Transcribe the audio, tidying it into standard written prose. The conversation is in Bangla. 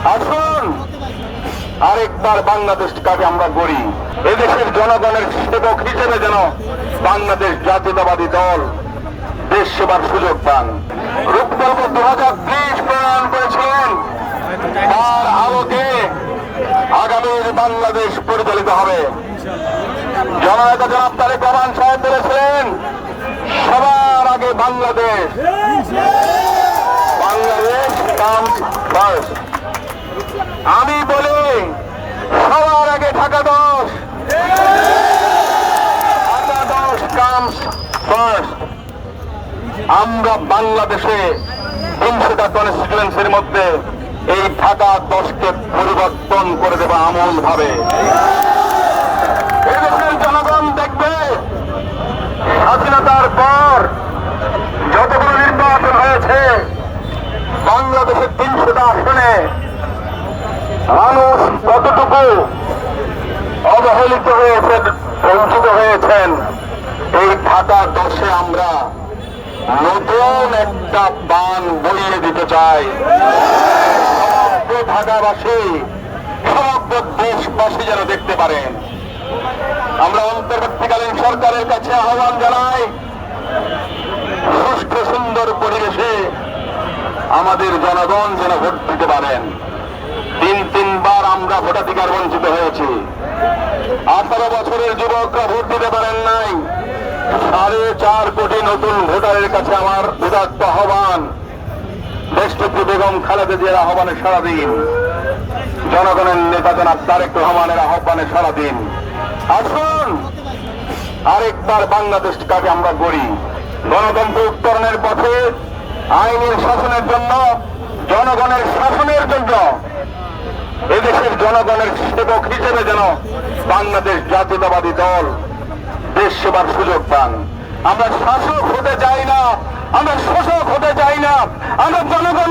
আসুন আরেকবার বাংলাদেশটাকে আমরা গড়ি। এদেশের জনগণের সেবক হিসেবে যেন বাংলাদেশ জাতীয়তাবাদী দল দেশ সেবার সুযোগ পান। রূপকল্প 2030 প্রণয়ন করেছিলেন, তার আলোকে আগামীর বাংলাদেশ পরিচালিত হবে। জননেতা জনাব তারেক রহমান সাহেব বলেছিলেন, সবার আগে বাংলাদেশ, বাংলাদেশ কামস ফার্স্ট। আমি বলি সবার আগে ঢাকা 10, ঢাকা 10 কামস ফার্স্ট। আমরা বাংলাদেশে 300টা কনস্টিটুয়েন্সির মধ্যে এই ঢাকা 10কে পরিবর্তন করে দেব আমল ভাবে। এদেশের জনগণ দেখবে স্বাধীনতার পর যতগুলো নির্বাচন হয়েছে বাংলাদেশের 300টা আসনে মানুষ কতটুকু অবহেলিত হয়েছেন, বঞ্চিত হয়েছেন। এই ঢাকা 10-এ আমরা নতুন একটা বান বইয়ে দিতে চাই। সমগ্র ঢাকাবাসী, সমগ্র দেশবাসী যেন দেখতে পারেন। আমরা অন্তর্বর্তীকালীন সরকারের কাছে আহ্বান জানাই, সুষ্ঠু সুন্দর পরিবেশে আমাদের জনগণ যেন ভোট দিতে পারেন। 3বার আমরা ভোটাধিকার বঞ্চিত হয়েছি। 18 বছরের যুবকরা ভোট দিতে পারেন নাই। 4.5 কোটি নতুন ভোটারের কাছে আমার উদাত্ত আহ্বান, দেশনেত্রী বেগম খালেদা জিয়ার আহ্বানে সারা দিন, জনগণের নেতা জনাব তারেক রহমানের আহ্বানে সারা দিন। আসুন আরেকবার বাংলাদেশটাকে আমরা গড়ি। গণতন্ত্র উত্তরণের পথে, আইনের শাসনের জন্য, জনগণের শাসনের জন্য, এদেশের জনগণের সেবক হিসেবে যেন বাংলাদেশ জাতীয়তাবাদী দল দেশ সেবার সুযোগ পান। আমরা শাসক হতে চাই না, আমরা শোষক হতে চাই না, আমরা জনগণ